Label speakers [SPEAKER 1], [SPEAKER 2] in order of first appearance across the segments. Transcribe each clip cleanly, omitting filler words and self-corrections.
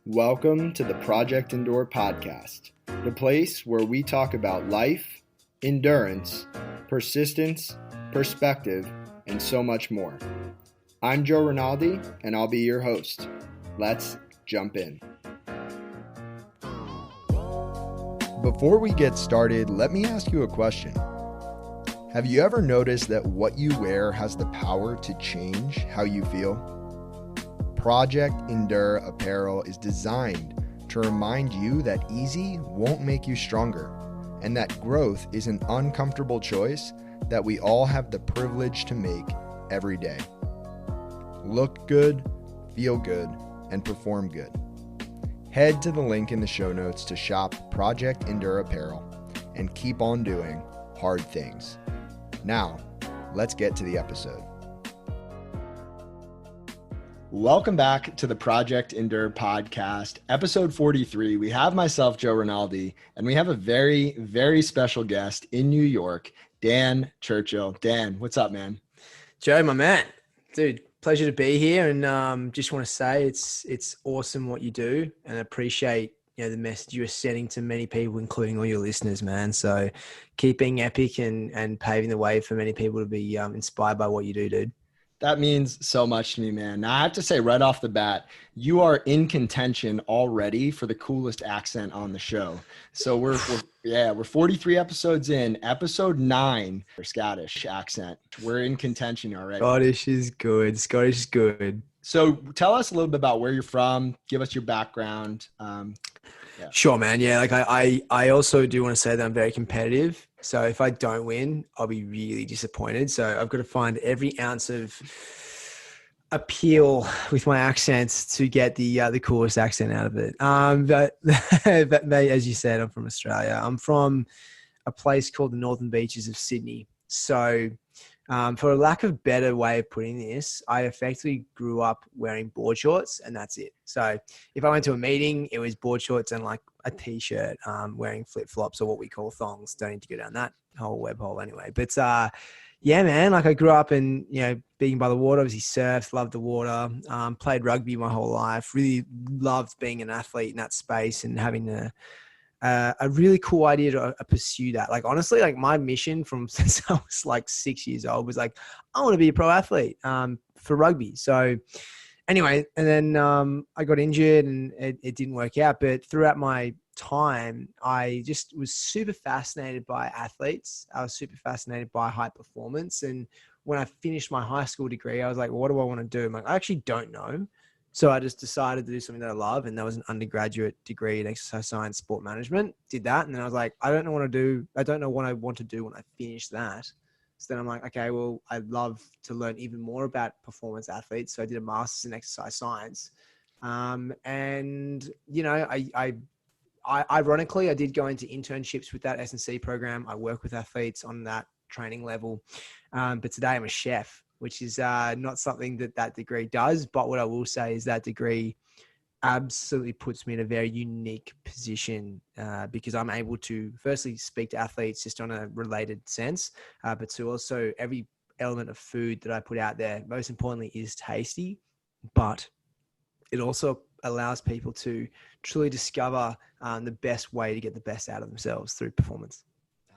[SPEAKER 1] Welcome to the Project Endure podcast, the place where we talk about life, endurance, persistence, perspective, and so much more. I'm Joe Rinaldi, and I'll be your host. Let's jump in. Before we get started, let me ask you a question. Have you ever noticed that what you wear has the power to change how you feel? Project Endure apparel is designed to remind you that easy won't make you stronger, and that growth is an uncomfortable choice that we all have the privilege to make every day. Look good, feel good, and perform good. Head to the link in the show notes to shop Project Endure apparel and keep on doing hard things. Now, let's get to the episode. Welcome back to the Project Endure podcast, episode 43. We have myself, Joe Rinaldi, and we have a very, very special guest in New York, Dan Churchill. Dan, what's up, man?
[SPEAKER 2] Joe, my man. Dude, pleasure to be here. And just want to say it's awesome what you do, and I appreciate the message you are sending to many people, including all your listeners, man. So keep being epic and paving the way for many people to be inspired by what you do, dude.
[SPEAKER 1] That means so much to me, man. Now, I have to say right off the bat, you are in contention already for the coolest accent on the show. So we're 43 episodes in, episode 9 for Scottish accent. We're in contention already.
[SPEAKER 2] Scottish is good.
[SPEAKER 1] So tell us a little bit about where you're from. Give us your background.
[SPEAKER 2] Sure, man. Yeah, like I also do want to say that I'm very competitive. So if I don't win, I'll be really disappointed. So I've got to find every ounce of appeal with my accents to get the coolest accent out of it. But as you said, I'm from Australia. I'm from a place called the Northern Beaches of Sydney. So for a lack of better way of putting this, I effectively grew up wearing board shorts and that's it. So if I went to a meeting, it was board shorts and like a t-shirt, wearing flip-flops or what we call thongs. Don't need to go down that whole web hole anyway. But yeah, man, like I grew up in, being by the water, obviously surfed, loved the water, played rugby my whole life, really loved being an athlete in that space and having a really cool idea to pursue that. Like, honestly, like my mission from since I was like 6 years old was like, I want to be a pro athlete for rugby. So anyway, and then I got injured and it didn't work out. But throughout my time, I just was super fascinated by athletes. I was super fascinated by high performance. And when I finished my high school degree, I was like, well, what do I want to do? I'm like, I actually don't know. So I just decided to do something that I love. And that was an undergraduate degree in exercise science, sport management. Did that. And then I was like, I don't know what I want to do when I finish that. So then I'm like, okay, well, I'd love to learn even more about performance athletes. So I did a master's in exercise science. Ironically, I did go into internships with that S&C program. I work with athletes on that training level. But today I'm a chef, which is not something that degree does. But what I will say is that degree absolutely puts me in a very unique position because I'm able to firstly speak to athletes just on a related sense, but to also every element of food that I put out there, most importantly, is tasty, but it also allows people to truly discover the best way to get the best out of themselves through performance.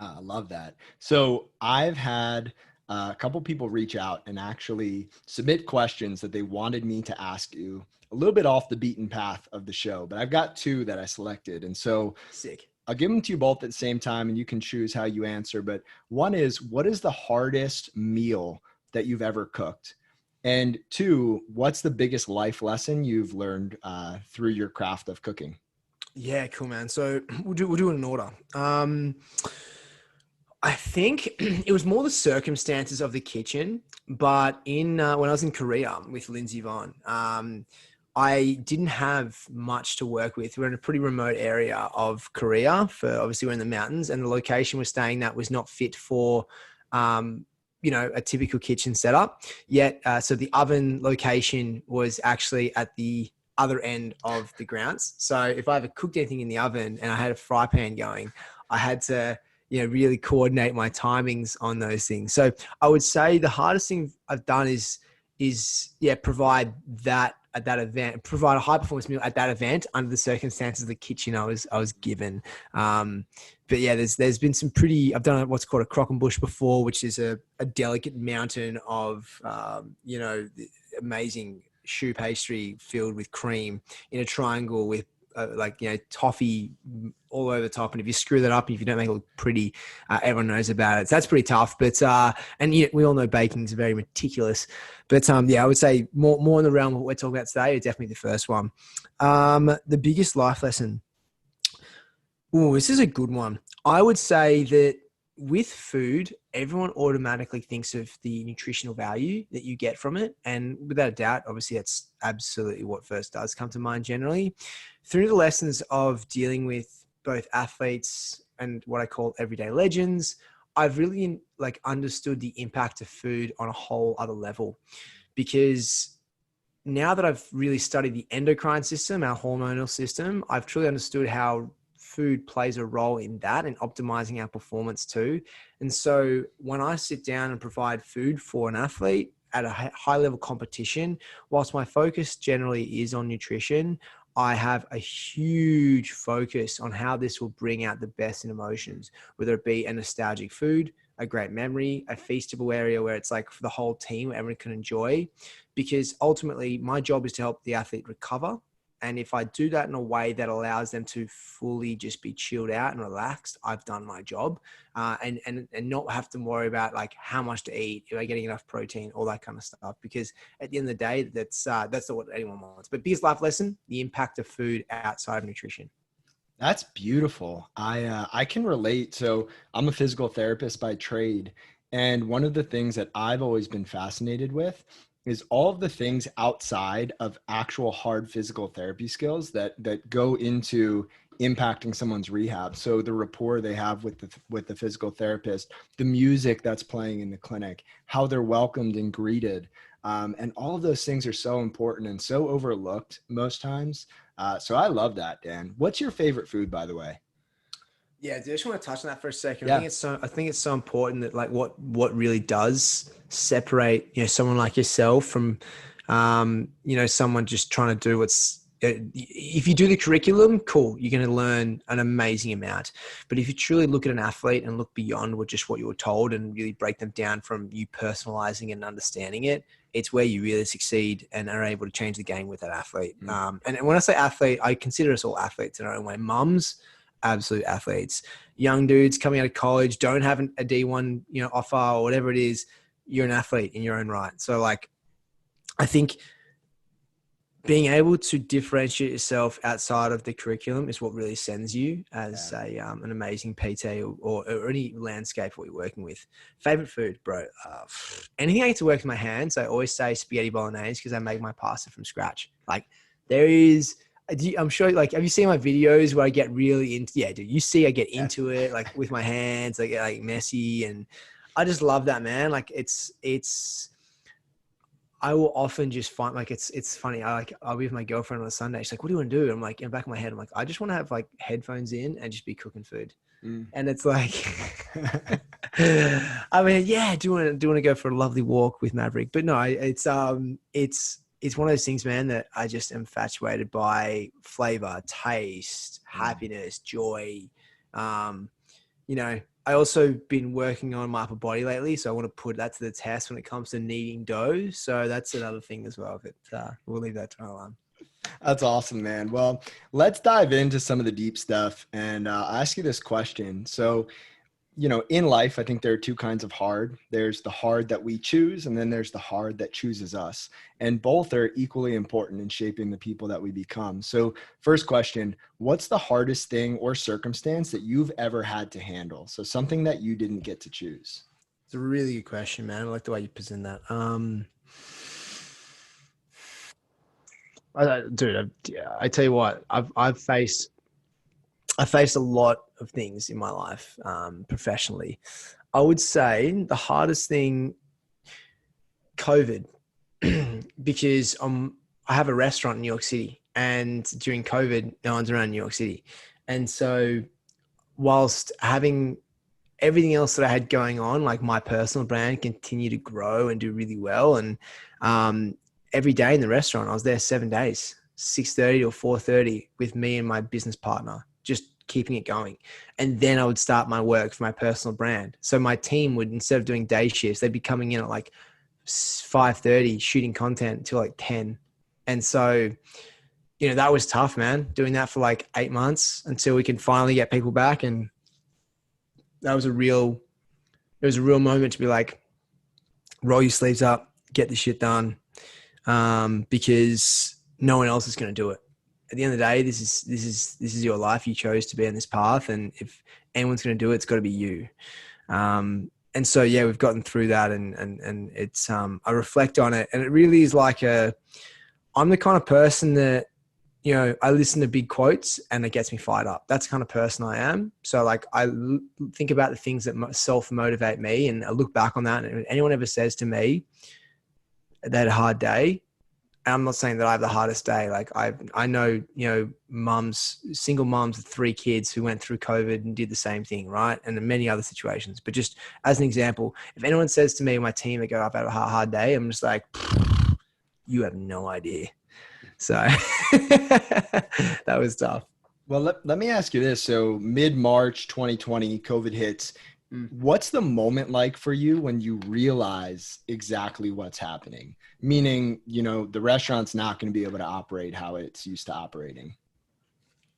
[SPEAKER 1] I love that. So I've had a couple people reach out and actually submit questions that they wanted me to ask you a little bit off the beaten path of the show, but I've got 2 that I selected. And so
[SPEAKER 2] Sick.
[SPEAKER 1] I'll give them to you both at the same time and you can choose how you answer. But one is, what is the hardest meal that you've ever cooked? And 2, what's the biggest life lesson you've learned through your craft of cooking?
[SPEAKER 2] Yeah, cool, man. So we'll do it in order. I think it was more the circumstances of the kitchen, but when I was in Korea with Lindsay Vaughn, I didn't have much to work with. We're in a pretty remote area of Korea obviously we're in the mountains, and the location we're staying at was not fit for, a typical kitchen setup yet. So the oven location was actually at the other end of the grounds. So if I ever cooked anything in the oven and I had a fry pan going, I had to really coordinate my timings on those things. So I would say the hardest thing I've done is provide that at that event, provide a high performance meal at that event under the circumstances of the kitchen I was given. But yeah, there's been some pretty, I've done what's called a crock and bush before, which is a delicate mountain of, amazing choux pastry filled with cream in a triangle with toffee all over the top. And if you screw that up, if you don't make it look pretty, everyone knows about it. So that's pretty tough. But we all know baking is very meticulous. But I would say more in the realm of what we're talking about today is definitely the first one. The biggest life lesson. Oh, this is a good one. I would say that with food, everyone automatically thinks of the nutritional value that you get from it. And without a doubt, obviously, that's absolutely what first does come to mind generally. Through the lessons of dealing with both athletes and what I call everyday legends, I've really understood the impact of food on a whole other level. Because now that I've really studied the endocrine system, our hormonal system, I've truly understood how food plays a role in that and optimizing our performance too. And so when I sit down and provide food for an athlete at a high level competition, whilst my focus generally is on nutrition, I have a huge focus on how this will bring out the best in emotions, whether it be a nostalgic food, a great memory, a feastable area where it's like for the whole team, everyone can enjoy. Because ultimately my job is to help the athlete recover. And if I do that in a way that allows them to fully just be chilled out and relaxed, I've done my job, and not have to worry about how much to eat, am I getting enough protein, all that kind of stuff. Because at the end of the day, that's not what anyone wants. But biggest life lesson, the impact of food outside of nutrition.
[SPEAKER 1] That's beautiful. I can relate. So I'm a physical therapist by trade. And one of the things that I've always been fascinated with is all of the things outside of actual hard physical therapy skills that go into impacting someone's rehab. So the rapport they have with the physical therapist, the music that's playing in the clinic, how they're welcomed and greeted. And all of those things are so important and so overlooked most times. So I love that, Dan. What's your favorite food, by the way?
[SPEAKER 2] Yeah, I just want to touch on that for a second.
[SPEAKER 1] Yeah.
[SPEAKER 2] I think it's so important that what really does separate, someone like yourself from, someone just trying to do if you do the curriculum, cool, you're going to learn an amazing amount. But if you truly look at an athlete and look beyond just what you were told and really break them down from you personalizing and understanding it, it's where you really succeed and are able to change the game with that athlete. And when I say athlete, I consider us all athletes in our own way. Mums, absolute athletes. Young dudes coming out of college, don't have a D1, offer or whatever it is. You're an athlete in your own right. So I think being able to differentiate yourself outside of the curriculum is what really sends you as an amazing PT or any landscape what you're working with. Favorite food, bro. Anything I get to work with my hands, I always say spaghetti bolognese because I make my pasta from scratch. I'm sure, have you seen my videos where I get really into, dude, you see, I get into it, with my hands, I get messy, and I just love that, man. I will often just find, it's funny. I'll be with my girlfriend on a Sunday. She's like, what do you want to do? I'm in the back of my head, I'm like, I just want to have headphones in and just be cooking food. And it's I mean, do you want to go for a lovely walk with Maverick? But no, it's one of those things, man, that I just am infatuated by flavor, taste, happiness, joy. I also been working on my upper body lately, so I want to put that to the test when it comes to kneading dough. So that's another thing as well. But we'll leave that to our line.
[SPEAKER 1] That's awesome, man. Well, let's dive into some of the deep stuff, and I'll ask you this question. So, in life, I think there are two kinds of hard. There's the hard that we choose, and then there's the hard that chooses us. And both are equally important in shaping the people that we become. So first question, what's the hardest thing or circumstance that you've ever had to handle? So something that you didn't get to choose.
[SPEAKER 2] It's a really good question, man. I like the way you present that. Dude, I tell you what, I've faced a lot of things in my life, professionally. I would say the hardest thing, COVID, because I have a restaurant in New York City, and during COVID, no one's around New York City. And so whilst having everything else that I had going on, my personal brand continue to grow and do really well. And every day in the restaurant, I was there 7 days, 6:30 or 4:30 with me and my business partner, just keeping it going. And then I would start my work for my personal brand. So my team would, instead of doing day shifts, they'd be coming in at like 5:30 shooting content until like 10. And so, that was tough, man, doing that for like 8 months until we could finally get people back. And that was it was a real moment to be like, roll your sleeves up, get this shit done. Because no one else is going to do it. At the end of the day, this is your life. You chose to be on this path. And if anyone's going to do it, it's got to be you. And so, yeah, we've gotten through that, and it's, I reflect on it, and it really is like I'm the kind of person that, I listen to big quotes and it gets me fired up. That's the kind of person I am. So like, I think about the things that self-motivate me, and I look back on that. And if anyone ever says to me they had a hard day, and I'm not saying that I have the hardest day. Like I know, single moms with 3 kids who went through COVID and did the same thing. Right. And in many other situations, but just as an example, if anyone says to me or my team, they go, I've had a hard day, I'm just like, you have no idea. So that was tough.
[SPEAKER 1] Well, let me ask you this. So mid-March 2020, COVID hits. What's the moment like for you when you realize exactly what's happening? Meaning, the restaurant's not going to be able to operate how it's used to operating.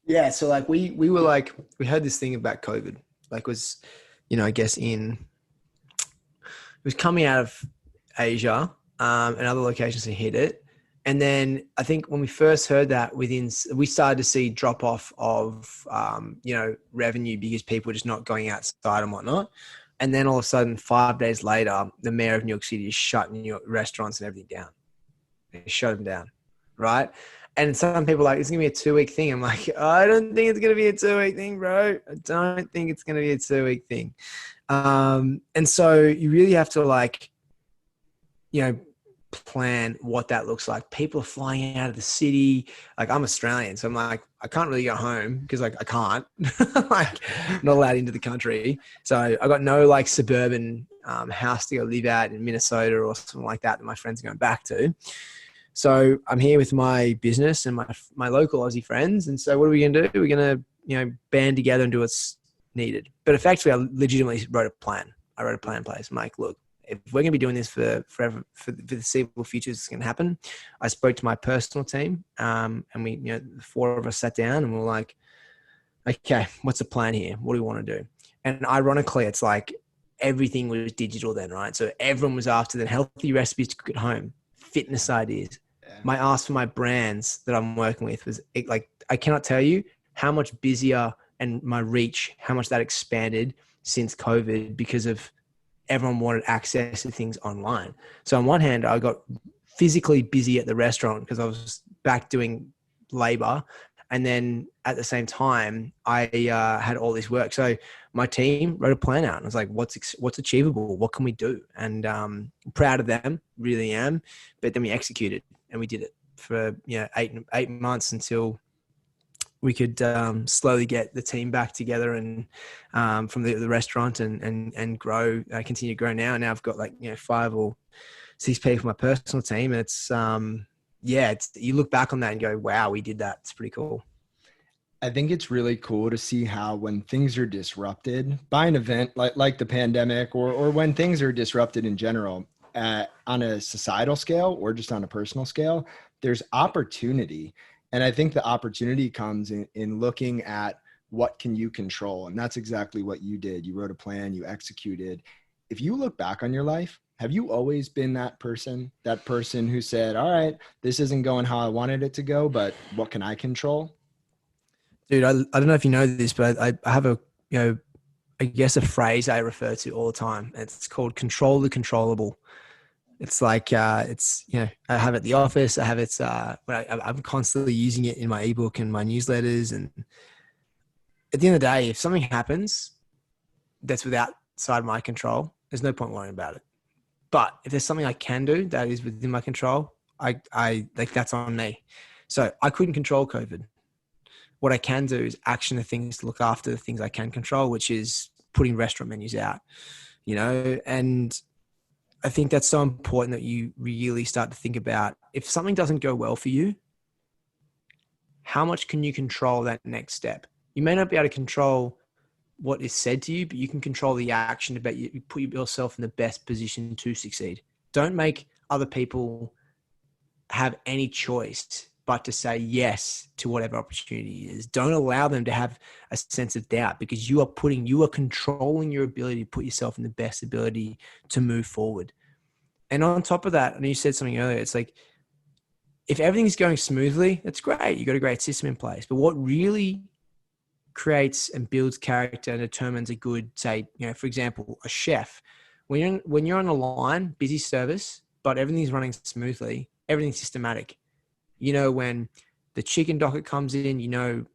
[SPEAKER 2] Yeah. So like we were like, we heard this thing about COVID, like was, I guess it was coming out of Asia and other locations that hit it. And then I think when we first heard that, we started to see drop off of, revenue because people were just not going outside and whatnot. And then all of a sudden, 5 days later, the mayor of New York City is shutting New York restaurants and everything down. They shut them down. Right. And some people are like, it's going to be a 2-week thing. I'm like, I don't think it's going to be a 2-week thing, bro. I don't think it's going to be a 2-week thing. And so you really have to plan what that looks like. People are flying out of the city. Like, I'm Australian, so I'm like, I can't really go home because I can't, like, not allowed into the country. So I got no suburban house to go live at in Minnesota or something like that my friends are going back to. So I'm here with my business and my local Aussie friends. And so what are we going to do? We're going to, band together and do what's needed. But effectively, I legitimately wrote a plan. I wrote a plan in place. I'm like, look, if we're going to be doing this forever, for the foreseeable future, it's going to happen. I spoke to my personal team, and we, the 4 of us sat down and we were like, okay, what's the plan here? What do we want to do? And ironically, it's like everything was digital then, right? So everyone was after the healthy recipes to cook at home, fitness ideas. My ask for my brands that I'm working with was I cannot tell you how much busier and my reach, how much that expanded since COVID because of everyone wanted access to things online. So on one hand, I got physically busy at the restaurant because I was back doing labor. And then at the same time, I had all this work. So my team wrote a plan out and I was like, what's achievable? What can we do? And I'm proud of them, really am. But then we executed and we did it for 8 months until we could slowly get the team back together and from the restaurant and grow, continue to grow now. And now I've got 5 or 6 people on my personal team. And it's, you look back on that and go, wow, we did that. It's pretty cool.
[SPEAKER 1] I think it's really cool to see how when things are disrupted by an event like the pandemic or when things are disrupted in general on a societal scale or just on a personal scale, there's opportunity. And I think the opportunity comes in looking at what can you control. And that's exactly what you did. You wrote a plan, you executed. If you look back on your life, have you always been that person who said, all right, this isn't going how I wanted it to go, but what can I control?
[SPEAKER 2] Dude, I don't know if you know this, but I have I guess a phrase I refer to all the time. It's called control the controllable. It's like, I have it at the office. I have it, I'm constantly using it in my ebook and my newsletters. And at the end of the day, if something happens that's outside my control, there's no point worrying about it. But if there's something I can do that is within my control, I that's on me. So I couldn't control COVID. What I can do is action the things to look after the things I can control, which is putting restaurant menus out, and I think that's so important that you really start to think about, if something doesn't go well for you, how much can you control that next step? You may not be able to control what is said to you, but you can control the action about you put yourself in the best position to succeed. Don't make other people have any choice but to say yes to whatever opportunity is. Don't allow them to have a sense of doubt, because you are controlling your ability to put yourself in the best ability to move forward. And on top of that, and you said something earlier, it's like, if everything's going smoothly, that's great. You got a great system in place. But what really creates and builds character and determines a good, say, for example, a chef, when you're on a line, busy service, but everything's running smoothly, everything's systematic. When the chicken docket comes in, your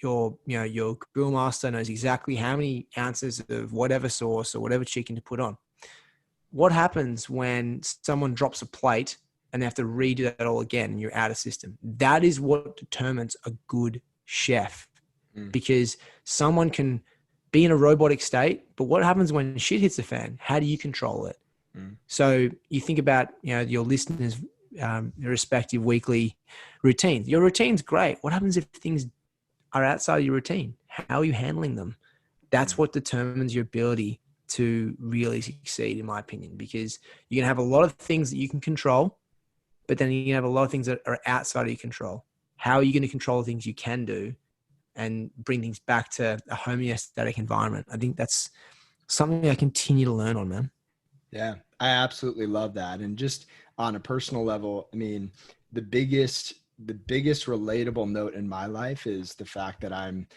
[SPEAKER 2] grill master knows exactly how many ounces of whatever sauce or whatever chicken to put on. What happens when someone drops a plate and they have to redo that all again and you're out of system? That is what determines a good chef. Because someone can be in a robotic state, but what happens when shit hits the fan? How do you control it? So you think about, your listeners' respective weekly routines. Your routine's great. What happens if things are outside of your routine? How are you handling them? That's what determines your ability to really succeed, in my opinion, because you can have a lot of things that you can control, but then you can have a lot of things that are outside of your control. How are you going to control things you can do and bring things back to a homeostatic environment? I think that's something I continue to learn on, man.
[SPEAKER 1] Yeah, I absolutely love that. And just on a personal level, I mean, the biggest relatable note in my life is the fact that I'm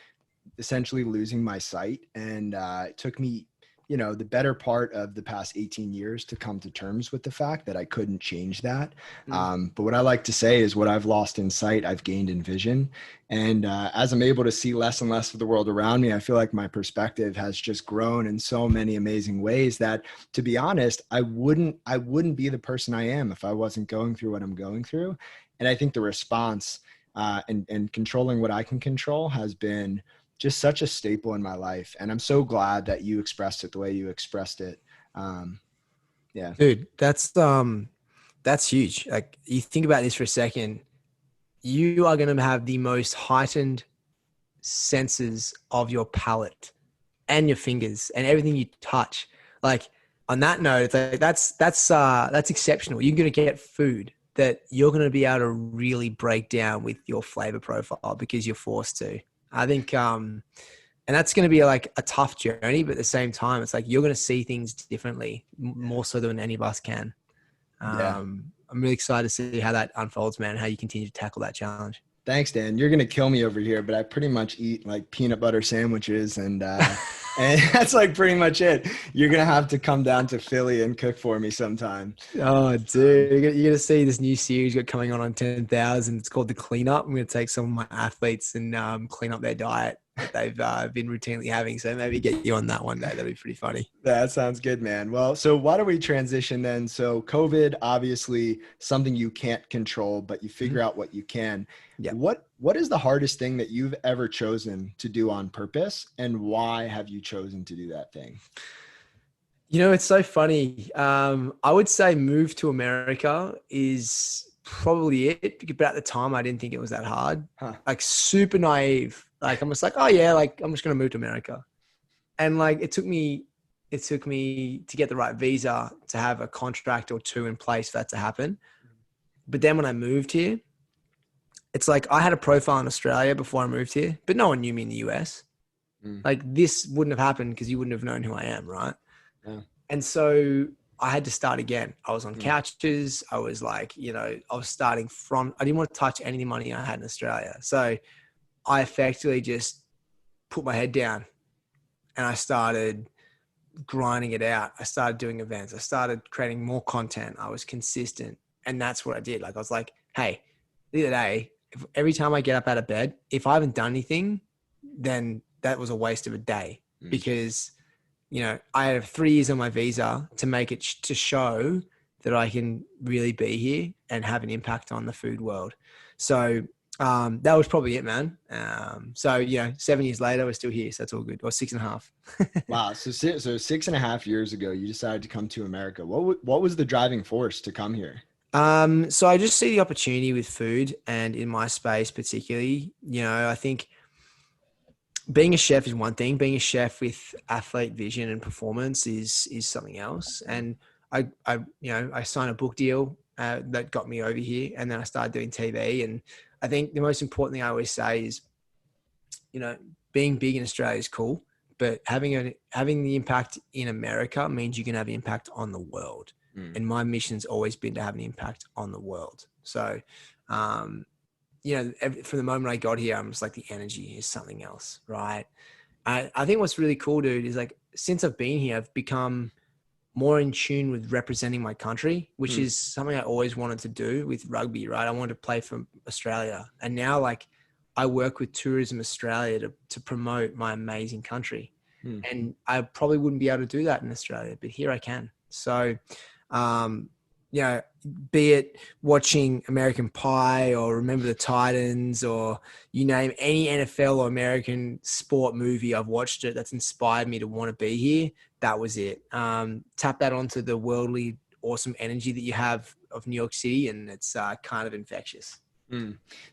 [SPEAKER 1] essentially losing my sight. And it took me, the better part of the past 18 years to come to terms with the fact that I couldn't change that. But what I like to say is, what I've lost in sight, I've gained in vision. And as I'm able to see less and less of the world around me, I feel like my perspective has just grown in so many amazing ways that, to be honest, I wouldn't be the person I am if I wasn't going through what I'm going through. And I think the response and controlling what I can control has been just such a staple in my life. And I'm so glad that you expressed it the way you expressed it. Yeah.
[SPEAKER 2] Dude, that's huge. Like, you think about this for a second, you are going to have the most heightened senses of your palate and your fingers and everything you touch. Like, on that note, it's like, that's exceptional. You're going to get food that you're going to be able to really break down with your flavor profile because you're forced to. I think, and that's going to be like a tough journey, but at the same time, it's like you're going to see things differently, more so than any of us can. I'm really excited to see how that unfolds, man, how you continue to tackle that challenge.
[SPEAKER 1] Thanks, Dan. You're going to kill me over here, but I pretty much eat like peanut butter sandwiches and that's like pretty much it. You're going to have to come down to Philly and cook for me sometime.
[SPEAKER 2] Oh, dude, you're going to see this new series got coming on 10,000. It's called The Cleanup. I'm going to take some of my athletes and clean up their diet that they've been routinely having. So maybe get you on that one day. That'd be pretty funny.
[SPEAKER 1] That sounds good, man. Well, so why don't we transition then? So COVID, obviously something you can't control, but you figure out what you can.
[SPEAKER 2] Yeah.
[SPEAKER 1] What is the hardest thing that you've ever chosen to do on purpose, and why have you chosen to do that thing?
[SPEAKER 2] It's so funny. I would say move to America is probably it. But at the time, I didn't think it was that hard. Like, super naive. Like, I'm just like, oh yeah, like I'm just going to move to America. And like, it took me to get the right visa, to have a contract or two in place for that to happen. But then when I moved here, it's like I had a profile in Australia before I moved here, but no one knew me in the US. Like, this wouldn't have happened because you wouldn't have known who I am, right?
[SPEAKER 1] Yeah.
[SPEAKER 2] And so I had to start again. I was on couches. I was like, I was starting from, I didn't want to touch any money I had in Australia. So I effectively just put my head down and I started grinding it out. I started doing events. I started creating more content. I was consistent. And that's what I did. Like, I was like, hey, the other day, every time I get up out of bed, if I haven't done anything, then that was a waste of a day because, I have 3 years on my visa to make it to show that I can really be here and have an impact on the food world. So That was probably it, man. So, 7 years later, we're still here. So it's all good. Or 6.5.
[SPEAKER 1] Wow. So 6.5 years ago, you decided to come to America. What was the driving force to come here?
[SPEAKER 2] So I just see the opportunity with food, and in my space particularly, I think being a chef is one thing. Being a chef with athlete vision and performance is something else. And I signed a book deal that got me over here, and then I started doing TV. And I think the most important thing I always say is, being big in Australia is cool, but having the impact in America means you can have an impact on the world.
[SPEAKER 1] Mm.
[SPEAKER 2] And my mission's always been to have an impact on the world. So, from the moment I got here, I'm just like, the energy is something else, right? I think what's really cool, dude, is like, since I've been here, I've become more in tune with representing my country, which is something I always wanted to do with rugby, right? I wanted to play for Australia. And now, like, I work with Tourism Australia to promote my amazing country. And I probably wouldn't be able to do that in Australia, but here I can. So, be it watching American Pie or Remember the Titans, or you name any NFL or American sport movie, I've watched it that's inspired me to want to be here. That was it. Tap that onto the worldly awesome energy that you have of New York City, and it's kind of infectious.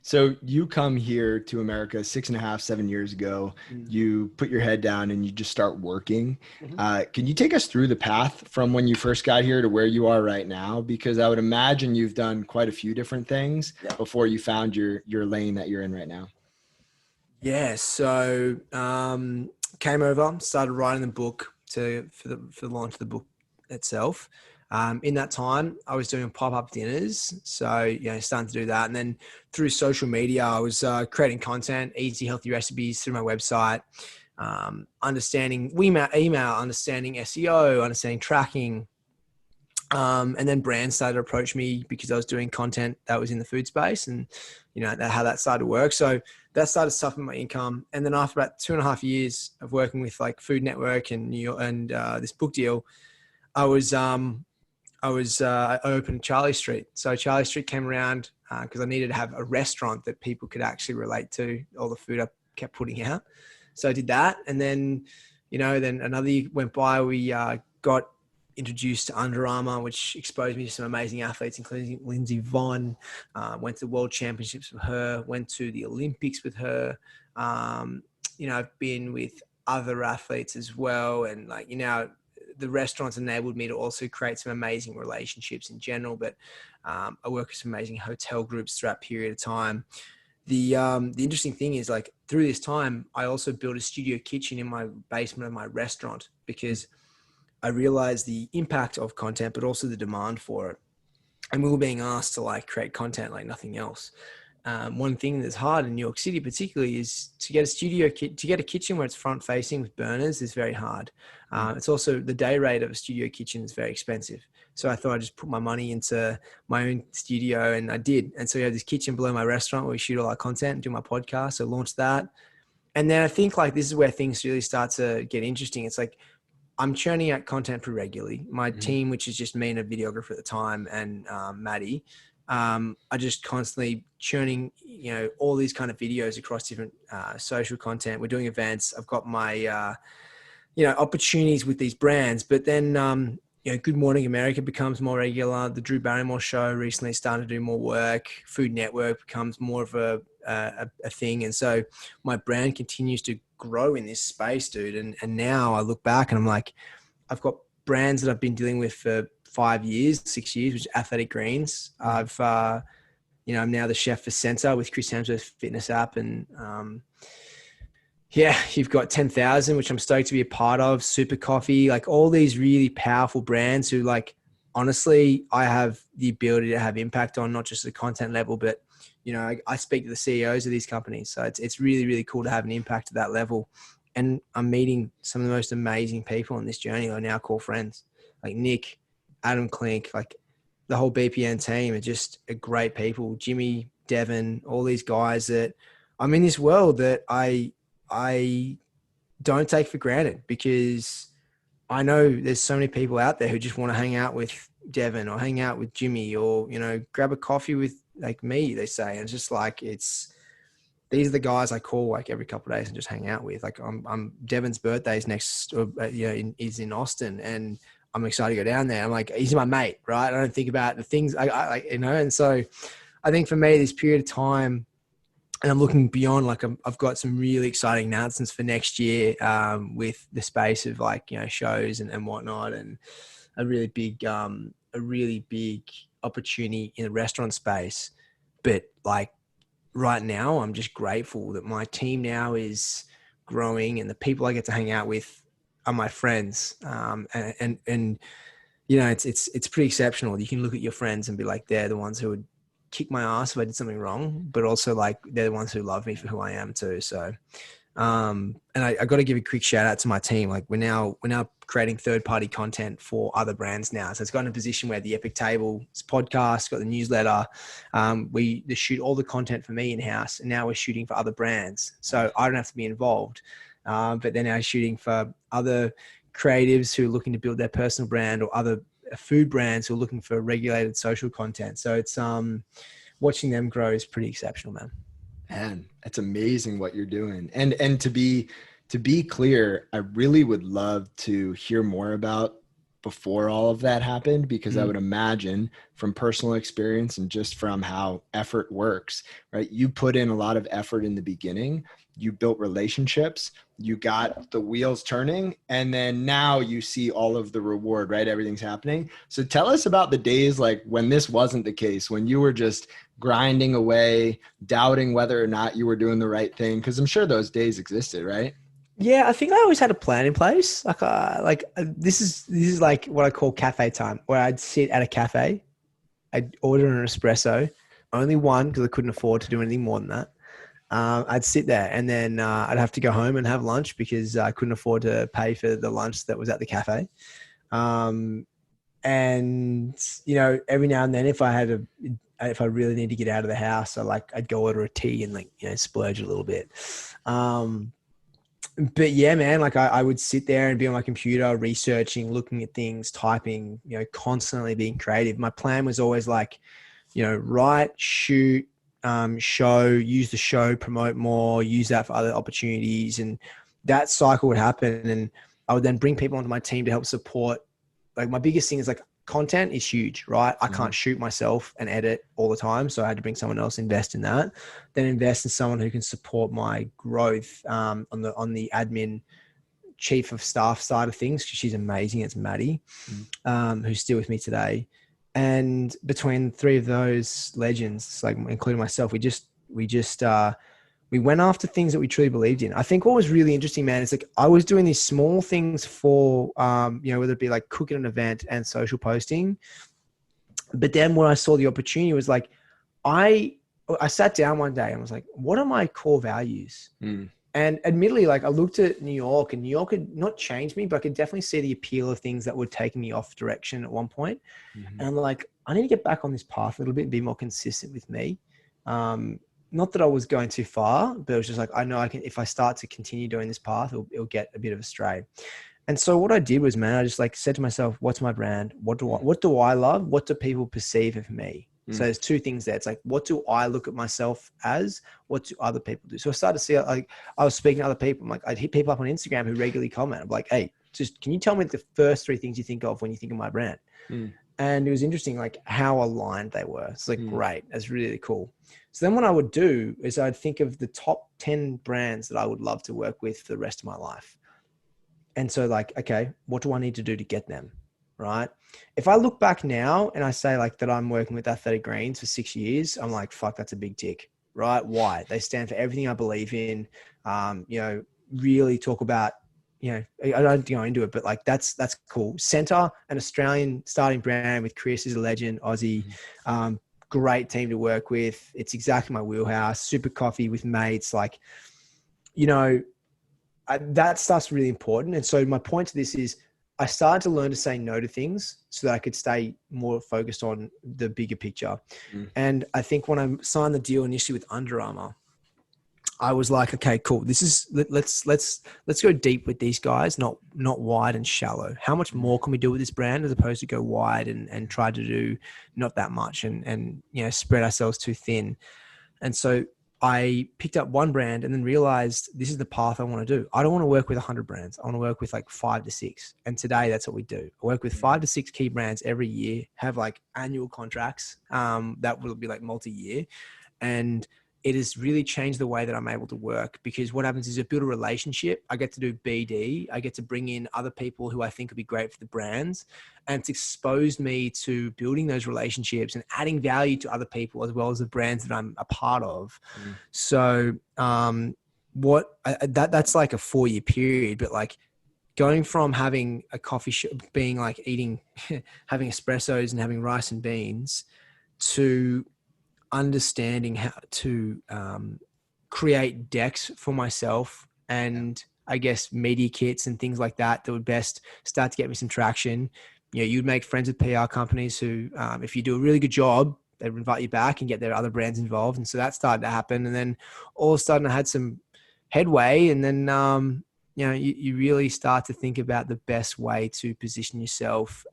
[SPEAKER 1] So you come here to America 6.5, 7 years ago. You put your head down and you just start working. Can you take us through the path from when you first got here to where you are right now? Because I would imagine you've done quite a few different things before you found your lane that you're in right now.
[SPEAKER 2] Yeah. So came over, started writing the book for the launch of the book itself. In that time, I was doing pop-up dinners. So, starting to do that. And then through social media, I was creating content, easy, healthy recipes through my website, understanding email, understanding SEO, understanding tracking. And then brands started to approach me because I was doing content that was in the food space, and, how that started to work. So that started sucking my income. And then after about 2.5 years of working with like Food Network and New York and this book deal, I opened Charlie Street. So Charlie Street came around because I needed to have a restaurant that people could actually relate to all the food I kept putting out. So I did that. And then, then another year went by. We got introduced to Under Armour, which exposed me to some amazing athletes, including Lindsey Vonn. Went to the World Championships with her, went to the Olympics with her. I've been with other athletes as well. And the restaurants enabled me to also create some amazing relationships in general, but I work with some amazing hotel groups throughout a period of time. The interesting thing is, like, through this time, I also built a studio kitchen in my basement of my restaurant because I realized the impact of content, but also the demand for it. And we were being asked to like create content like nothing else. One thing that's hard in New York City, particularly, is to get a kitchen where it's front facing with burners is very hard. It's also the day rate of a studio kitchen is very expensive. So I thought I'd just put my money into my own studio, and I did. And so we have this kitchen below my restaurant where we shoot all our content and do my podcast. So I launched that. And then I think like this is where things really start to get interesting. It's like I'm churning out content pretty regularly. My team, which is just me and a videographer at the time, and Maddie, are just constantly churning, all these kind of videos across different social content. We're doing events. I've got my, opportunities with these brands. But then, Good Morning America becomes more regular. The Drew Barrymore show recently started to do more work. Food Network becomes more of a thing. And so my brand continues to grow in this space, dude. And now I look back and I'm like, I've got brands that I've been dealing with for 5 years, 6 years, which is Athletic Greens. I'm now the chef for Centre with Chris Hemsworth's fitness app. And you've got 10,000, which I'm stoked to be a part of, Super Coffee, like all these really powerful brands who, like, honestly, I have the ability to have impact on, not just the content level, but, I speak to the CEOs of these companies. So it's really, really cool to have an impact at that level. And I'm meeting some of the most amazing people on this journey I now call friends, like Nick, Adam Klink, like the whole BPN team are just a great people. Jimmy, Devin, all these guys that I'm in this world that I don't take for granted, because I know there's so many people out there who just want to hang out with Devin or hang out with Jimmy or, grab a coffee with like me, they say. And it's just like, these are the guys I call like every couple of days and just hang out with. Like I'm Devin's birthday's next, is in Austin, and I'm excited to go down there. I'm like, he's my mate, right? I don't think about the things I like, and so I think for me, this period of time, and I'm looking beyond, like I've got some really exciting announcements for next year, with the space of like, shows and whatnot, and a really big opportunity in the restaurant space. But like, right now, I'm just grateful that my team now is growing, and the people I get to hang out with are my friends. And it's pretty exceptional. You can look at your friends and be like, they're the ones who would kick my ass if I did something wrong, but also like they're the ones who love me for who I am too. So, and I got to give a quick shout out to my team. Like we're now creating third-party content for other brands now. So it's gotten in a position where the Epic Table's podcast, got the newsletter. We shoot all the content for me in-house, and now we're shooting for other brands. So I don't have to be involved. But they're now shooting for other creatives who are looking to build their personal brand, or other food brands who are looking for regulated social content. So it's watching them grow is pretty exceptional, man.
[SPEAKER 1] Man, it's amazing what you're doing. And to be clear, I really would love to hear more about before all of that happened, because I would imagine from personal experience and just from how effort works, right? You put in a lot of effort in the beginning, you built relationships, you got the wheels turning, and then now you see all of the reward, right? Everything's happening. So tell us about the days like when this wasn't the case, when you were just grinding away, doubting whether or not you were doing the right thing. Cause I'm sure those days existed, right?
[SPEAKER 2] Yeah, I think I always had a plan in place. This is like what I call cafe time, where I'd sit at a cafe, I'd order an espresso, only one because I couldn't afford to do anything more than that. I'd sit there, and then I'd have to go home and have lunch because I couldn't afford to pay for the lunch that was at the cafe. And every now and then, if I really need to get out of the house, I'd go order a tea and splurge a little bit. But yeah, man, like I would sit there and be on my computer researching, looking at things, typing, constantly being creative. My plan was always like, write, shoot, show, use the show, promote more, use that for other opportunities. And that cycle would happen. And I would then bring people onto my team to help support. Like my biggest thing is like, content is huge, right? I can't shoot myself and edit all the time. So I had to bring someone else, invest in that, then invest in someone who can support my growth on the admin chief of staff side of things. She's amazing. It's Maddie, who's still with me today. And between three of those legends, like including myself, we went after things that we truly believed in. I think what was really interesting, man, is like I was doing these small things for, whether it be like cooking an event and social posting. But then when I saw the opportunity was like, I sat down one day and was like, what are my core values? And admittedly, like I looked at New York, and New York had not changed me, but I could definitely see the appeal of things that were taking me off direction at one point. And I'm like, I need to get back on this path a little bit and be more consistent with me. Not that I was going too far, but it was just like, I know I can, if I start to continue doing this path, it'll get a bit of a stray. And so what I did was, man, I just like said to myself, what's my brand? What do I love? What do people perceive of me? So there's two things there. It's like, what do I look at myself as? What do other people do? So I started to see, like, I was speaking to other people. I'm like, I'd hit people up on Instagram who regularly comment. I'm like, hey, just, can you tell me the first three things you think of when you think of my brand? And it was interesting, like how aligned they were. It's like, great. That's really, really cool. So then what I would do is I'd think of the top 10 brands that I would love to work with for the rest of my life. And so like, okay, what do I need to do to get them? Right. If I look back now and I say like that I'm working with Athletic Greens for 6 years, I'm like, fuck, that's a big tick. Right. Why? They stand for everything I believe in. Really talk about, I don't go into it, but like, that's cool. Centre, an Australian starting brand with Chris, is a legend, Aussie, great team to work with. It's exactly my wheelhouse. Super coffee with mates. Like, that stuff's really important. And so my point to this is I started to learn to say no to things so that I could stay more focused on the bigger picture. And I think when I signed the deal initially with Under Armour, I was like, okay, cool. Let's go deep with these guys, not wide and shallow. How much more can we do with this brand as opposed to go wide and try to do not that much and spread ourselves too thin. And so I picked up one brand and then realized this is the path I want to do. I don't want to work with 100 brands. I want to work with like 5 to 6. And today that's what we do. I work with 5 to 6 key brands every year, have like annual contracts that will be like multi-year. And it has really changed the way that I'm able to work, because what happens is I build a relationship. I get to do BD. I get to bring in other people who I think would be great for the brands. And it's exposed me to building those relationships and adding value to other people as well as the brands that I'm a part of. So that's like a 4-year period, but like going from having a coffee shop, being like eating, having espressos and having rice and beans, to understanding how to create decks for myself and I guess media kits and things like that would best start to get me some traction. You'd make friends with PR companies who, if you do a really good job, they would invite you back and get their other brands involved. And so that started to happen. And then all of a sudden I had some headway, and then, you really start to think about the best way to position yourself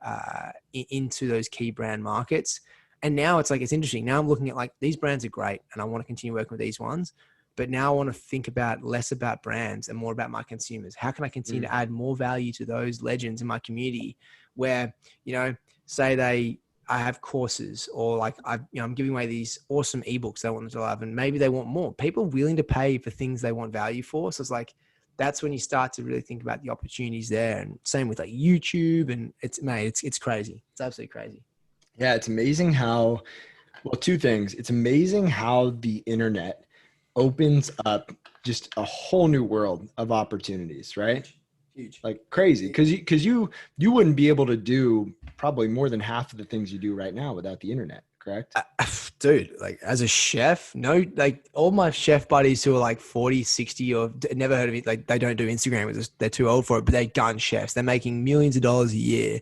[SPEAKER 2] into those key brand markets. And now it's like, it's interesting. Now I'm looking at like, these brands are great and I want to continue working with these ones, but now I want to think about less about brands and more about my consumers. How can I continue to add more value to those legends in my community where, say I have courses, or like I'm giving away these awesome eBooks they want them to love, and maybe they want more. People are willing to pay for things they want value for. So it's like, that's when you start to really think about the opportunities there. And same with like YouTube, and it's crazy. It's absolutely crazy.
[SPEAKER 1] Yeah, it's amazing how, well, 2 things. It's amazing how the internet opens up just a whole new world of opportunities, right?
[SPEAKER 2] Huge.
[SPEAKER 1] Like crazy. Because you wouldn't be able to do probably more than half of the things you do right now without the internet, correct?
[SPEAKER 2] Dude, like as a chef, no, like all my chef buddies who are like 40, 60 or never heard of it, like they don't do Instagram, they're too old for it, but they're gun chefs. They're making millions of dollars a year.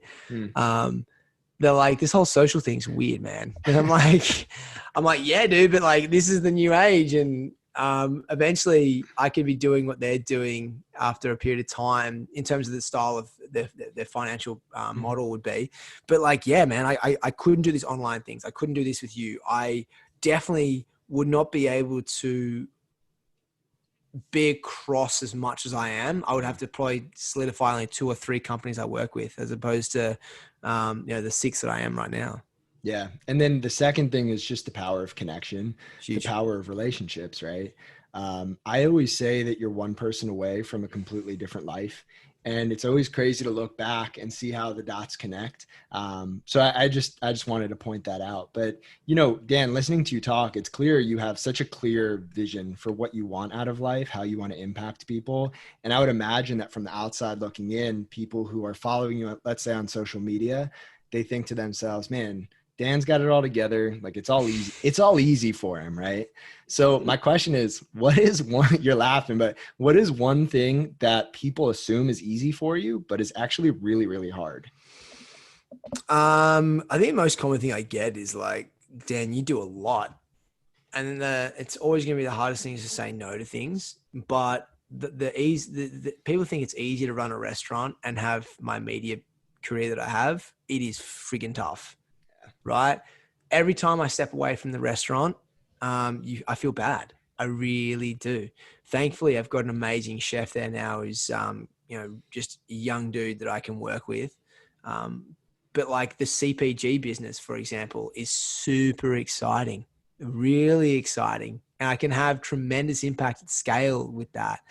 [SPEAKER 2] They're like, this whole social thing's weird, man. And I'm like, yeah, dude, but like, this is the new age. And eventually I could be doing what they're doing after a period of time in terms of the style of their financial model would be. But like, yeah, man, I couldn't do these online things. I couldn't do this with you. I definitely would not be able to be across as much as I am. I would have to probably solidify only 2 or 3 companies I work with, as opposed to, the 6 that I am right now.
[SPEAKER 1] Yeah. And then the second thing is just the power of connection,
[SPEAKER 2] Huge.
[SPEAKER 1] the power of relationships, right? I always say that you're one person away from a completely different life. And it's always crazy to look back and see how the dots connect. So I just wanted to point that out. But, Dan, listening to you talk, it's clear you have such a clear vision for what you want out of life, how you want to impact people. And I would imagine that from the outside looking in, people who are following you, let's say on social media, they think to themselves, man, Dan's got it all together. Like it's all easy. It's all easy for him. Right. So my question is, what is one, you're laughing, but what is one thing that people assume is easy for you, but is actually really, really hard?
[SPEAKER 2] I think the most common thing I get is like, Dan, you do a lot. And then it's always going to be the hardest thing is to say no to things. But the people think it's easy to run a restaurant and have my media career that I have. It is friggin' tough. Right. Every time I step away from the restaurant, I feel bad. I really do. Thankfully, I've got an amazing chef there now who's, just a young dude that I can work with. But like the CPG business, for example, is super exciting, really exciting. And I can have tremendous impact at scale with that.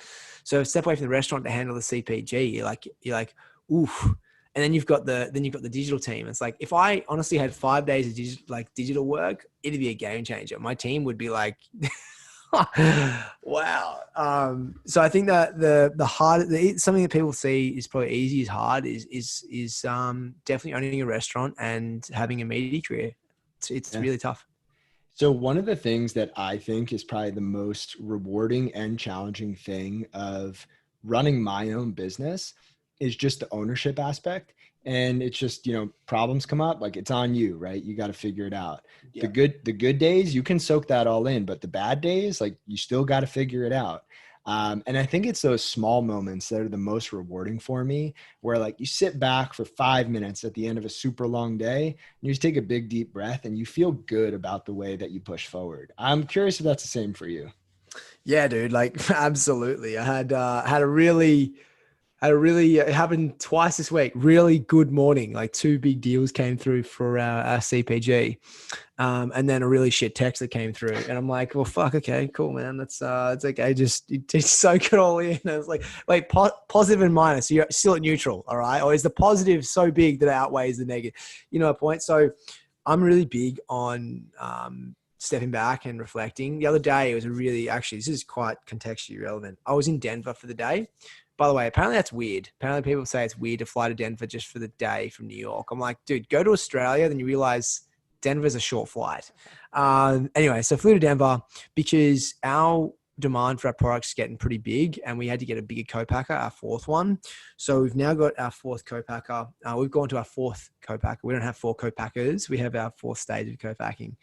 [SPEAKER 2] So step away from the restaurant to handle the CPG. You're like, oof. And then you've got the digital team. It's like, if I honestly had 5 days of digital work, it'd be a game changer. My team would be like, wow. So I think that the hard, something that people see is probably easy is hard is definitely owning a restaurant and having a media career. It's really tough.
[SPEAKER 1] So one of the things that I think is probably the most rewarding and challenging thing of running my own business is just the ownership aspect. And it's just, problems come up, like it's on you, right? You got to figure it out.
[SPEAKER 2] Yeah.
[SPEAKER 1] The good days, you can soak that all in, but the bad days, like you still got to figure it out. And I think it's those small moments that are the most rewarding for me, where like you sit back for 5 minutes at the end of a super long day and you just take a big, deep breath and you feel good about the way that you push forward. I'm curious if that's the same for you.
[SPEAKER 2] Yeah, dude, like absolutely. I had a really it happened twice this week. Really good morning. Like 2 big deals came through for our CPG. And then a really shit text that came through. And I'm like, well, fuck, okay, cool, man. That's it's okay. Just soak it all in. And it's like, wait, positive and minus. So you're still at neutral, all right? Or is the positive so big that it outweighs the negative? You know, a point. So I'm really big on stepping back and reflecting. The other day, it was this is quite contextually relevant. I was in Denver for the day. By the way, apparently that's weird. Apparently people say it's weird to fly to Denver just for the day from New York. I'm like, dude, go to Australia, then you realize Denver's a short flight. Anyway, so I flew to Denver because our demand for our products is getting pretty big and we had to get a bigger co-packer, our fourth one. So we've now got our fourth co-packer. We've gone to our fourth co-packer. We don't have 4 co-packers. We have our 4th stage of co-packing.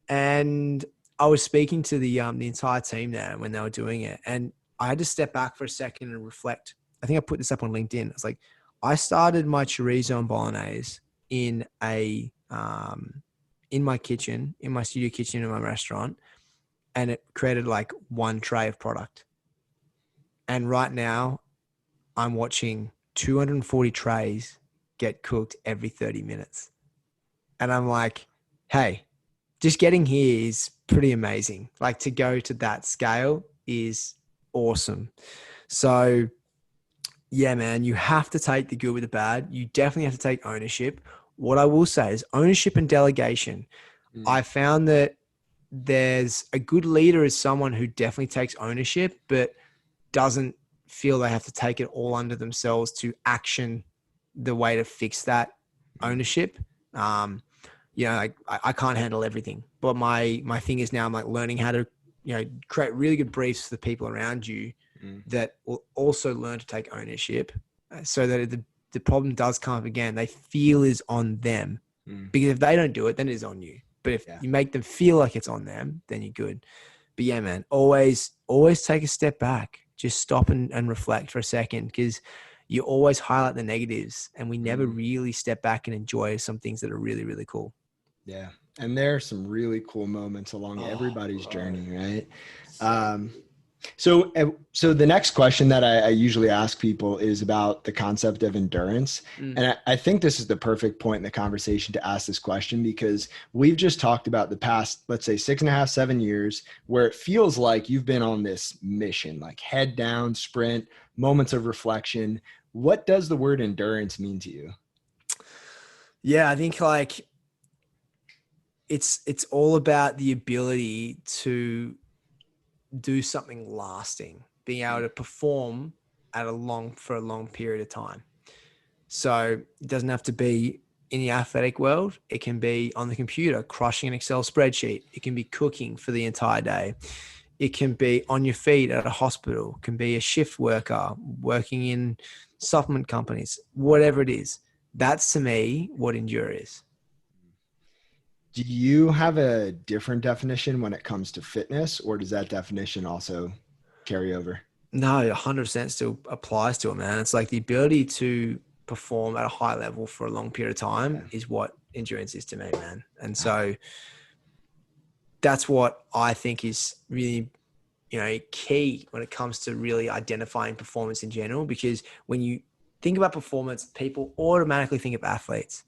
[SPEAKER 2] And I was speaking to the entire team there when they were doing it. And I had to step back for a second and reflect. I think I put this up on LinkedIn. It's like, I started my chorizo and bolognese in my kitchen, in my studio kitchen in my restaurant, and it created like 1 tray of product. And right now I'm watching 240 trays get cooked every 30 minutes. And I'm like, hey, just getting here is pretty amazing. Like, to go to that scale is awesome. So yeah, man, you have to take the good with the bad. You definitely have to take ownership. What I will say is ownership and delegation. I found that there's a good leader is someone who definitely takes ownership, but doesn't feel they have to take it all under themselves to action the way to fix that ownership. Like I can't handle everything, but my thing is now I'm like learning how to, create really good briefs for the people around you that will also learn to take ownership, so that if the problem does come up again, they feel is on them. Because if they don't do it, then it is on you. But if you make them feel like it's on them, then you're good. But yeah, man, always take a step back. Just stop and reflect for a second, because you always highlight the negatives and we never really step back and enjoy some things that are really, really cool.
[SPEAKER 1] Yeah. And there are some really cool moments along everybody's journey, right? So the next question that I usually ask people is about the concept of endurance. And I think this is the perfect point in the conversation to ask this question, because we've just talked about the past, let's say 6.5, 7 years, where it feels like you've been on this mission, like head down, sprint, moments of reflection. What does the word endurance mean to you?
[SPEAKER 2] Yeah, I think like it's all about the ability to do something lasting, being able to perform for a long period of time. So it doesn't have to be in the athletic world. It can be on the computer, crushing an Excel spreadsheet. It can be cooking for the entire day. It can be on your feet at a hospital. It can be a shift worker working in supplement companies, whatever it is. That's to me what endure is.
[SPEAKER 1] Do you have a different definition when it comes to fitness, or does that definition also carry over?
[SPEAKER 2] No, 100% still applies to it, man. It's like the ability to perform at a high level for a long period of time is what endurance is to me, man. And so that's what I think is really, key when it comes to really identifying performance in general, because when you think about performance, people automatically think of athletes.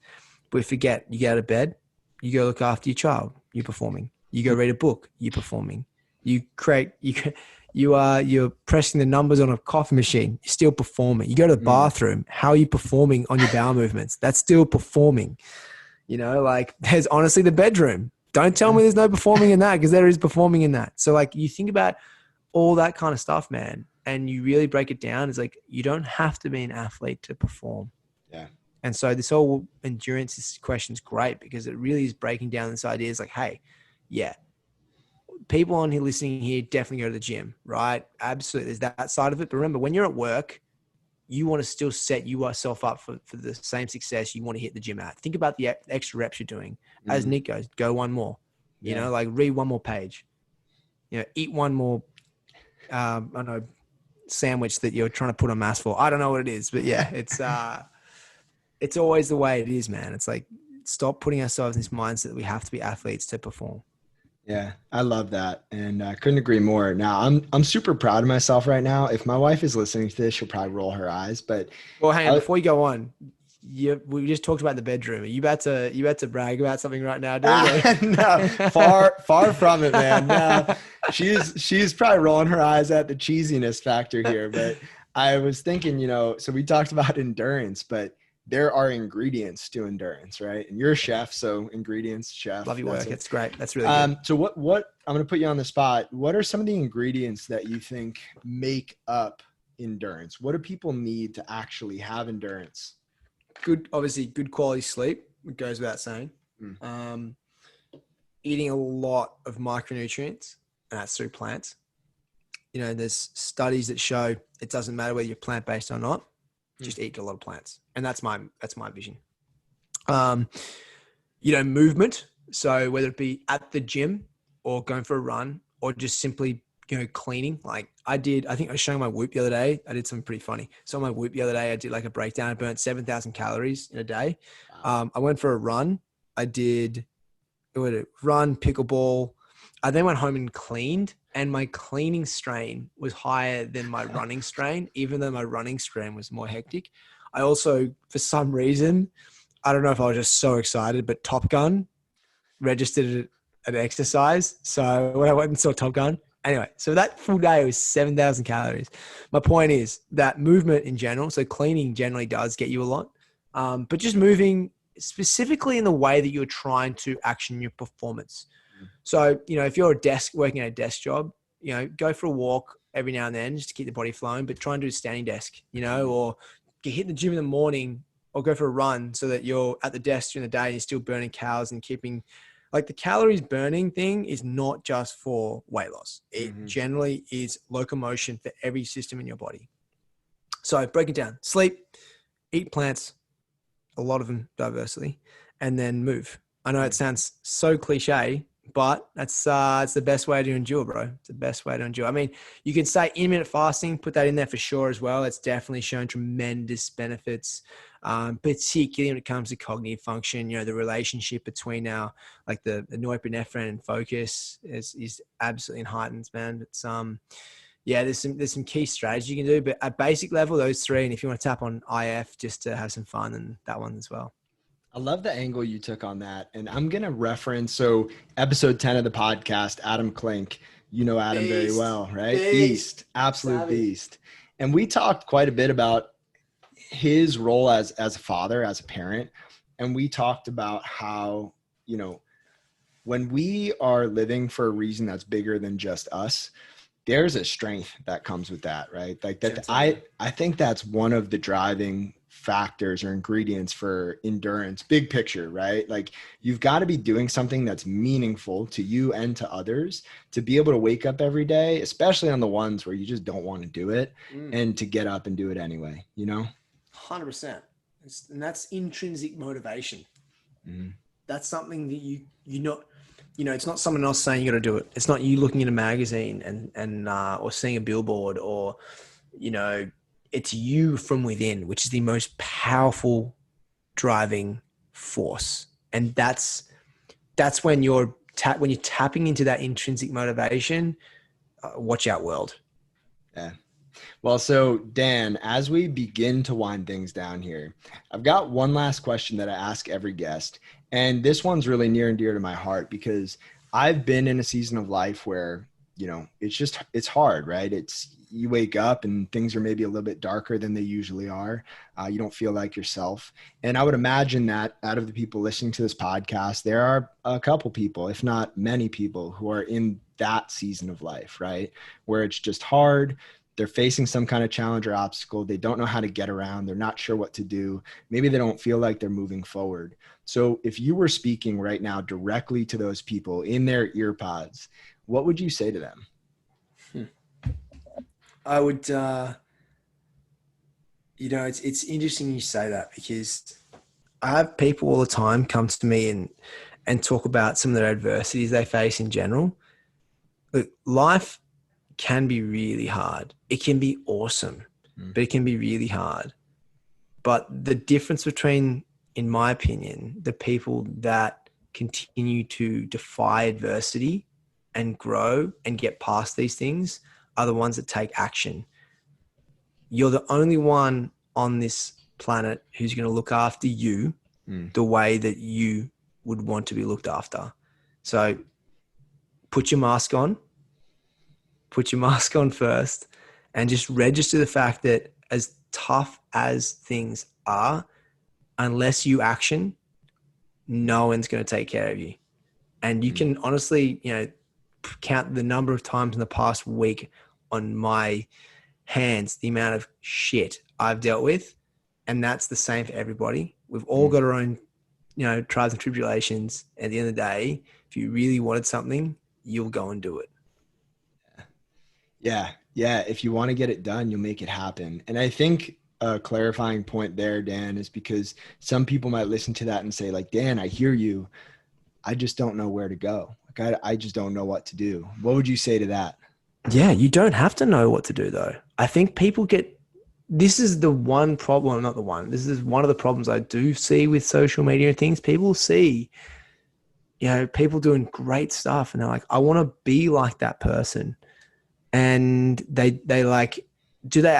[SPEAKER 2] But we forget, you get out of bed, you go look after your child, you're performing. You go read a book, you're performing. You're pressing the numbers on a coffee machine, you're still performing. You go to the bathroom, how are you performing on your bowel movements? That's still performing. Like there's honestly the bedroom. Don't tell me there's no performing in that, because there is performing in that. So like you think about all that kind of stuff, man, and you really break it down. It's like, you don't have to be an athlete to perform.
[SPEAKER 1] Yeah.
[SPEAKER 2] And so this whole endurance question is great, because it really is breaking down this idea. It's like, hey, yeah, people on here listening here definitely go to the gym, right? Absolutely. There's that side of it. But remember, when you're at work, you want to still set yourself up for the same success you want to hit the gym at. Think about the extra reps you're doing. As Nick goes, go one more, you know, like read one more page, you know, eat one more, I don't know, sandwich that you're trying to put on mass for. I don't know what it is, but yeah, it's always the way it is, man. It's like, stop putting ourselves in this mindset that we have to be athletes to perform.
[SPEAKER 1] Yeah, I love that. And I couldn't agree more. Now I'm super proud of myself right now. If my wife is listening to this, she'll probably roll her eyes, but
[SPEAKER 2] well, hang on, before you go on, we just talked about the bedroom. Are you about to brag about something right now, dude?
[SPEAKER 1] No, far from it, man. No, she's probably rolling her eyes at the cheesiness factor here, but I was thinking, you know, so we talked about endurance, but there are ingredients to endurance, right? And you're a chef, so ingredients, chef.
[SPEAKER 2] Love your work. It's great. That's really good.
[SPEAKER 1] So what I'm going to put you on the spot. What are some of the ingredients that you think make up endurance? What do people need to actually have endurance?
[SPEAKER 2] Obviously good quality sleep. It goes without saying. Eating a lot of micronutrients, and that's through plants. You know, there's studies that show it doesn't matter whether you're plant-based or not. Just eat a lot of plants. And that's my vision. You know, movement. So whether it be at the gym or going for a run or just simply, you know, cleaning. Like I think I was showing my Whoop the other day. I did something pretty funny. So on my Whoop the other day, I did like a breakdown. I burnt 7,000 calories in a day. I went for a run. I did run, pickleball. I then went home and cleaned, and my cleaning strain was higher than my running strain, even though my running strain was more hectic. I also, for some reason, I don't know if I was just so excited, but Top Gun registered an exercise. So when I went and saw Top Gun, anyway, so that full day was 7,000 calories. My point is that movement in general, so cleaning generally does get you a lot, but just moving specifically in the way that you're trying to action your performance. So, you know, if you're working at a desk job, you know, go for a walk every now and then just to keep the body flowing, but try and do a standing desk, you know, or hit the gym in the morning or go for a run so that you're at the desk during the day and you're still burning calories and keeping, like, the calories burning thing is not just for weight loss. It generally is locomotion for every system in your body. So break it down: sleep, eat plants, a lot of them diversely, and then move. I know it sounds so cliche, but it's the best way to endure, bro. It's the best way to endure. I mean, you can say intermittent fasting, put that in there for sure as well. It's definitely shown tremendous benefits, particularly when it comes to cognitive function. You know, the relationship between our, like the norepinephrine and focus is absolutely heightened, man. It's yeah, there's some key strategies you can do, but at basic level, those three. And if you want to tap on IF just to have some fun, and that one as well.
[SPEAKER 1] I love the angle you took on that. And I'm going to reference, so episode 10 of the podcast, Adam Klink, you know Adam
[SPEAKER 2] Beast.
[SPEAKER 1] very well, right? Beast, absolute Savvy. Beast. And we talked quite a bit about his role as a father, as a parent. And we talked about how, you know, when we are living for a reason that's bigger than just us, there's a strength that comes with that, right? Like that, I think that's one of the driving factors or ingredients for endurance, big picture, right? Like you've got to be doing something that's meaningful to you and to others to be able to wake up every day, especially on the ones where you just don't want to do it, and to get up and do it anyway, you know?
[SPEAKER 2] 100%. And that's intrinsic motivation. That's something that you know, it's not someone else saying you got to do it. It's not you looking in a magazine and or seeing a billboard, or, you know, it's you from within, which is the most powerful driving force. And that's when you're tapping into that intrinsic motivation. Watch out, world.
[SPEAKER 1] Yeah. Well, so Dan, as we begin to wind things down here, I've got one last question that I ask every guest. And this one's really near and dear to my heart because I've been in a season of life where, you know, it's hard, right? You wake up and things are maybe a little bit darker than they usually are. You don't feel like yourself. And I would imagine that out of the people listening to this podcast, there are a couple people, if not many people, who are in that season of life, right? Where it's just hard. They're facing some kind of challenge or obstacle. They don't know how to get around. They're not sure what to do. Maybe they don't feel like they're moving forward. So if you were speaking right now directly to those people in their ear pods, what would you say to them?
[SPEAKER 2] I would You know, it's interesting you say that, because I have people all the time come to me and talk about some of their adversities they face in general. Look, life can be really hard. It can be awesome, but it can be really hard. But the difference between, in my opinion, the people that continue to defy adversity and grow and get past these things are the ones that take action. You're the only one on this planet who's going to look after you the way that you would want to be looked after. So put your mask on first, and just register the fact that as tough as things are, unless you action, no one's going to take care of you. And you can honestly, count the number of times in the past week on my hands, the amount of shit I've dealt with. And that's the same for everybody. We've all got our own, trials and tribulations. At the end of the day, if you really wanted something, you'll go and do it.
[SPEAKER 1] Yeah. If you want to get it done, you'll make it happen. And I think a clarifying point there, Dan, is because some people might listen to that and say, like, Dan, I hear you. I just don't know where to go. Like, I just don't know what to do. What would you say to that?
[SPEAKER 2] Yeah, you don't have to know what to do, though. I think people this is the one problem, not the one. This is one of the problems I do see with social media and things. People see, people doing great stuff, and they're like, I want to be like that person. And they like, do they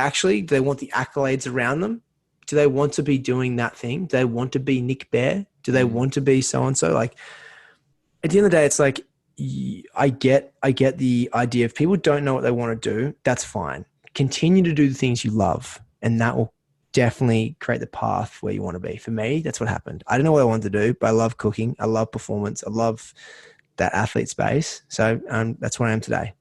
[SPEAKER 2] want the accolades around them? Do they want to be doing that thing? Do they want to be Nick Bear? Do they want to be so-and-so? Like, at the end of the day, it's like, I get the idea. If people don't know what they want to do, that's fine. Continue to do the things you love, and that will definitely create the path where you want to be. For me, that's what happened. I didn't know what I wanted to do, but I love cooking. I love performance. I love that athlete space. So that's where I am today.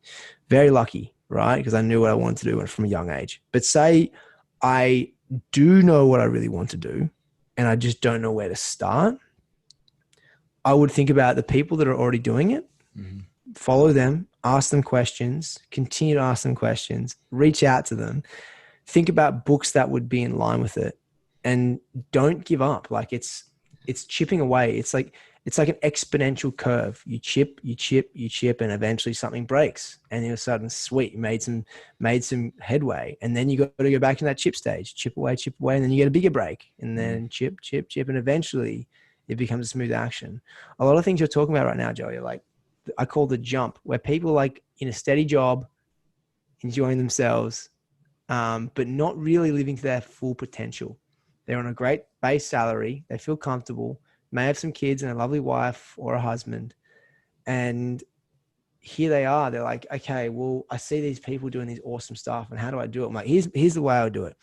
[SPEAKER 2] Very lucky, right? Because I knew what I wanted to do from a young age. But say I do know what I really want to do, and I just don't know where to start, I would think about the people that are already doing it, follow them, ask them questions, continue to ask them questions, reach out to them, think about books that would be in line with it, and don't give up. Like, it's chipping away. It's like an exponential curve. You chip, and eventually something breaks, and all of a sudden, sweet, you made some headway. And then you got to go back to that chip stage, chip away, and then you get a bigger break, and then chip, and eventually it becomes a smooth action. A lot of things you're talking about right now, Joey, are like, I call the jump, where people are like in a steady job, enjoying themselves, but not really living to their full potential. They're on a great base salary. They feel comfortable, may have some kids and a lovely wife or a husband. And here they are. They're like, okay, well, I see these people doing these awesome stuff, and how do I do it? I'm like, here's the way I would do it.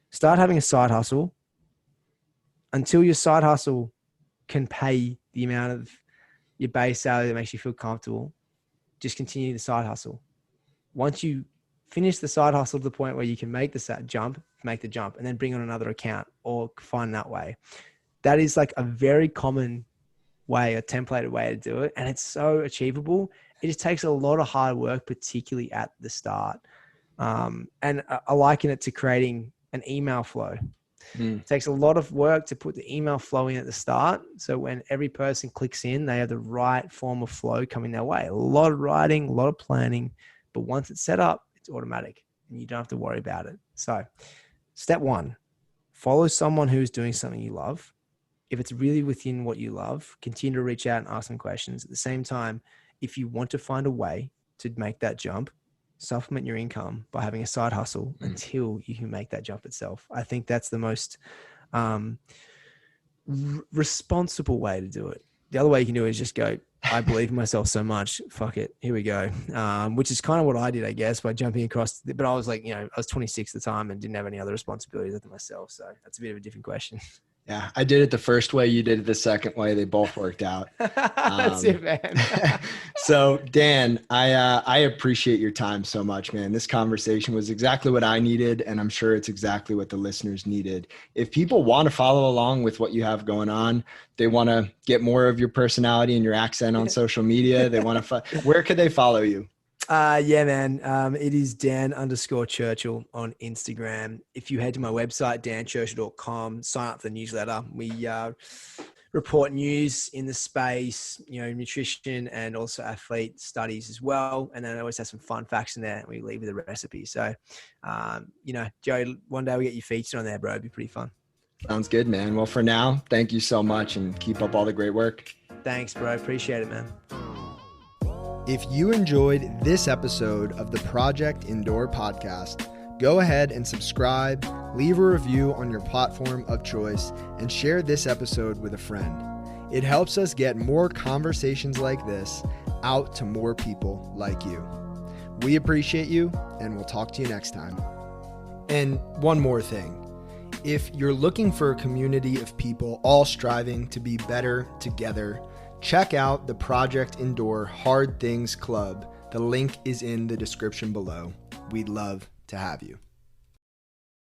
[SPEAKER 2] Start having a side hustle until your side hustle can pay the amount of your base salary that makes you feel comfortable. Just continue the side hustle. Once you finish the side hustle to the point where you can make the jump, and then bring on another account or find that way. That is like a very common way, a templated way to do it. And it's so achievable. It just takes a lot of hard work, particularly at the start. And I liken it to creating an email flow. It takes a lot of work to put the email flow in at the start. So when every person clicks in, they have the right form of flow coming their way. A lot of writing, a lot of planning, but once it's set up, it's automatic and you don't have to worry about it. So step one, follow someone who's doing something you love. If it's really within what you love, continue to reach out and ask them questions. At the same time, if you want to find a way to make that jump, supplement your income by having a side hustle until you can make that jump itself. I think that's the most responsible way to do it. The other way you can do it is just go, I believe in myself so much. Fuck it. Here we go. Which is kind of what I did, I guess, by jumping across. But I was like, I was 26 at the time and didn't have any other responsibilities other than myself. So that's a bit of a different question.
[SPEAKER 1] Yeah, I did it the first way. You did it the second way. They both worked out.
[SPEAKER 2] That's it, man.
[SPEAKER 1] So Dan, I appreciate your time so much, man. This conversation was exactly what I needed, and I'm sure it's exactly what the listeners needed. If people want to follow along with what you have going on, they want to get more of your personality and your accent on social media, they want to, where could they follow you?
[SPEAKER 2] Yeah, man. It is Dan_Churchill on Instagram. If you head to my website, danchurchill.com, sign up for the newsletter. We report news in the space, nutrition and also athlete studies as well. And then I always have some fun facts in there. And we leave with a recipe. So, Joe, one day we get you featured on there, bro. It'd be pretty fun.
[SPEAKER 1] Sounds good, man. Well, for now, thank you so much and keep up all the great work.
[SPEAKER 2] Thanks, bro. Appreciate it, man.
[SPEAKER 1] If you enjoyed this episode of the Project Indoor podcast, go ahead and subscribe, leave a review on your platform of choice, and share this episode with a friend. It helps us get more conversations like this out to more people like you. We appreciate you, and we'll talk to you next time. And one more thing. If you're looking for a community of people all striving to be better together, check out the Project Indoor Hard Things Club. The link is in the description below. We'd love to have you.